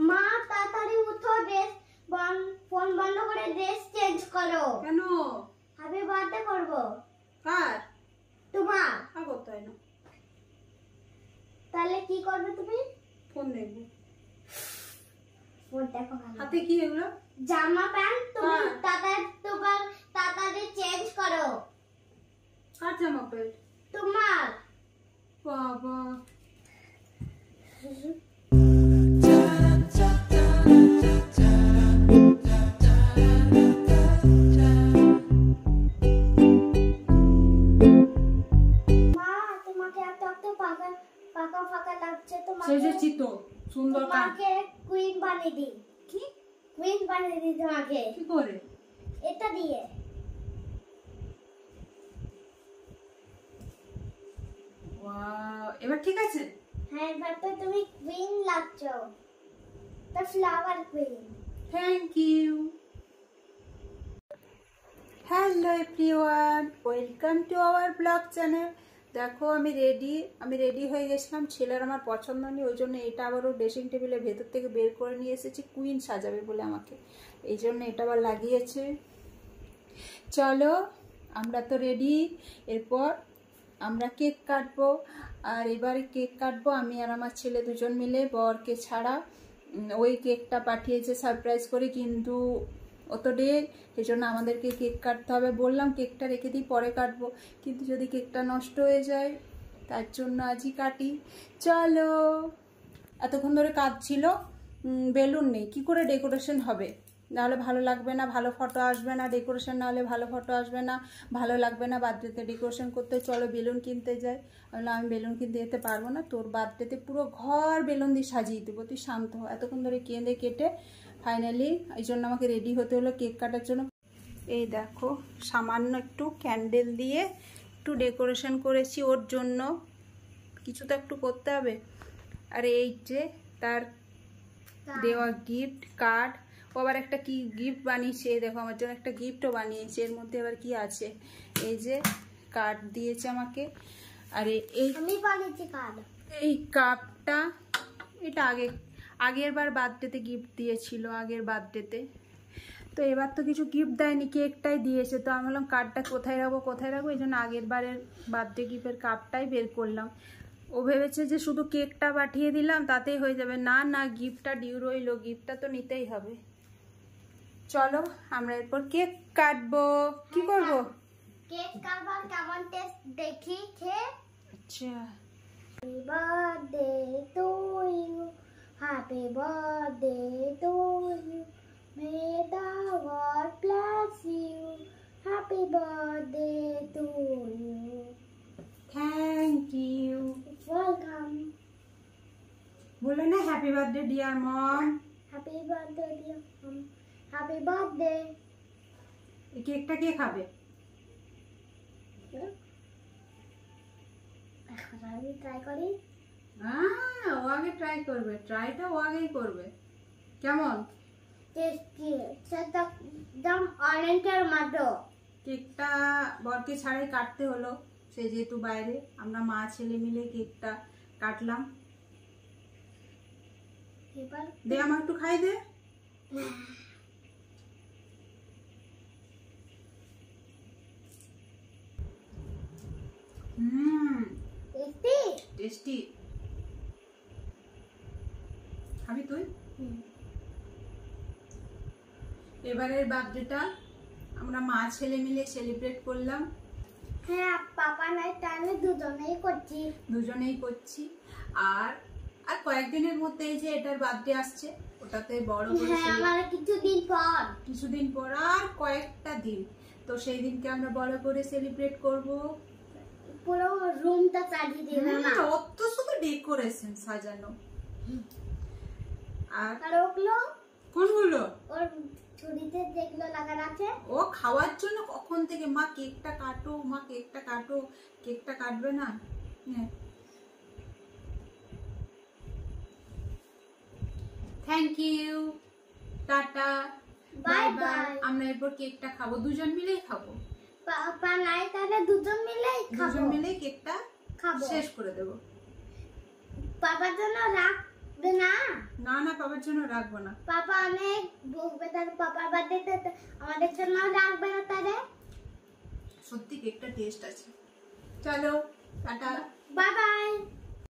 মা তাড়াতাড়ি উঠো, ফোন বন্ধ করে ড্রেস চেঞ্জ করো। কেন? হ্যাপি বার্থডে করব। কার? তোমার। করতে হয় না। তাহলে কি করবে তুমি? ফোন দেখবো। ফোন দেখো। হাতে কি এগুলো? জামা প্যান্ট। তুমি তাড়াতাড়ি চেঞ্জ করো। কার জামা প্যান্ট? তোমার। বাবা সেজেছি তো সুন্দর। তোমাকে কুইন বানিয়ে দিই। কি কুইন বানিয়ে দিই তোমাকে? কি করে? এটা দিয়ে। ওয়াও, এবার ঠিক আছে? হ্যাঁ, এবার তো তুমি কুইন লাগছো, the flower queen. Thank you. Hello everyone, welcome to our blog channel. দেখো আমি রেডি হয়ে গেছিলাম। ছেলের আমার পছন্দ নেই, ওই জন্য এটা আবার ও ড্রেসিং টেবিলের ভেতর থেকে বের করে নিয়ে এসেছি কুইন সাজাবে বলে আমাকে, এই জন্য এটা আবার লাগিয়েছে। চলো আমরা তো রেডি। এরপর আমরা কেক কাটবো, আর এবারে কেক কাটবো আমি আর আমার ছেলে দুজন মিলে, বরকে ছাড়া। ওই কেকটা পাঠিয়েছে সারপ্রাইজ করে, কিন্তু অত ডে, সেই জন্য আমাদেরকে কেক কাটতে হবে। বললাম কেকটা রেখে দিই, পরে কাটবো, কিন্তু যদি কেকটা নষ্ট হয়ে যায় তার জন্য আজই কাটি। চলো। এতক্ষণ ধরে কাজ ছিল, বেলুন নেই, কি করে ডেকোরেশন হবে? নাহলে ভালো লাগবে না, ভালো ফটো আসবে না। ডেকোরেশন না হলে ভালো ফটো আসবে না, ভালো লাগবে না বার্থডেতে ডেকোরেশন করতে। চলো বেলুন কিনতে যাই। আমি বেলুন কিনতে যেতে পারবো না, তোর বার্থডেতে পুরো ঘর বেলুন দিয়ে সাজিয়ে দেবো, তুই শান্ত হ। এতক্ষণ ধরে কেটে ফাইনালি এই জন্য আমাকে রেডি হতে হলো কেক কাটার জন্য। এই দেখো সামান্য একটু ক্যান্ডেল দিয়ে একটু ডেকোরেশন করেছি ওর জন্য, কিছু তো একটু করতে হবে। আর এই যে তার দেওয়া গিফট কার্ড, ও আবার একটা কি গিফট বানিয়েছে, দেখো আমার জন্য একটা গিফটও বানিয়েছে। এর মধ্যে আবার কি আছে, এই যে কার্ড দিয়েছে আমাকে। আর আমি বানিয়েছি কার্ড। এই কাপটা, এটা আগের বার বার্থডেতে গিফট দিয়েছিল, আগের বার্থডেতে। তো এবার তো কিছু গিফট দেয়নি, কেকটাই দিয়েছে। তো আমি বললাম কার্ডটা কোথায় রাখবো, এই জন্য আগের বারের বার্থডে গিফটের কাপটাই বের করলাম। ও ভেবেছে যে শুধু কেকটা পাঠিয়ে দিলাম তাতেই হয়ে যাবে, না না, গিফটটা ডিউ রইলো, গিফটটা তো নিতেই হবে। চলো আমরা এরপর কেক কাটবো। কি করবো? কেক কাটবো, কেমন টেস্ট দেখি খেয়ে। আচ্ছা। Happy birthday to you, happy birthday to you, may the god bless you, happy birthday to you. Thank you. Welcome. বলো না happy birthday dear mom. Happy birthday dear mom, happy birthday. এই কেকটা কে খাবে? আমি try করি। ও আগে try করবে, ট্রাইটা ও আগেই করবে। কেমন টেস্টি, সেটা একদম অরেঞ্জের মতো। কেকটা বরকে ছাড়াই কাটতে হলো, সে যেহেতু বাইরে। আমরা মা ছেলে মিলে কেকটা কাটলাম। এবার দে আমার একটু খাই দে। Tasty tasty. খাবি তুই? এবারের বার্থডেটা আমরা মা ছেলে মিলে সেলিব্রেট করলাম। হ্যাঁ, পাপা নাই, তাহলে দুজনেই করছি। আর কয়েকদিনের মধ্যে এই যে এটার বার্থডে আসছে, ওটাতে বড় করে কিছুদিন পর আর কয়েকটা দিন, তো সেই দিনকে আমরা বড় করে সেলিব্রেট করব। পুরো রুমটা সাজিয়ে দিলাম না, অত শুধু ডেকোরেশন সাজানো। আর ওগুলো কোনগুলো? ওর ছুরিতে যেগুলো লাগানো আছে, ও খাওয়ার জন্য কখন থেকে মা কেকটা কাটো, মা কেকটা কাটো, কেকটা কাটবে না। থ্যাংক ইউ, টাটা, বাই বাই। আমরা এরপর কেকটা খাবো, দুজন মিলেই খাবো। পাপা নাই, তাহলে দুজন মিলেই কেকটা খাবো, শেষ করে দেবো। পাপার জন্য রাখবে না? না না, পাপার জন্য রাখবো না। পাপা অনেক বকবে, তার পাপার বার্থডে আমাদের জন্য রাখবে না তারে। সত্যি কেকটা টেস্ট আছে। চলো টাটা, বাই বাই।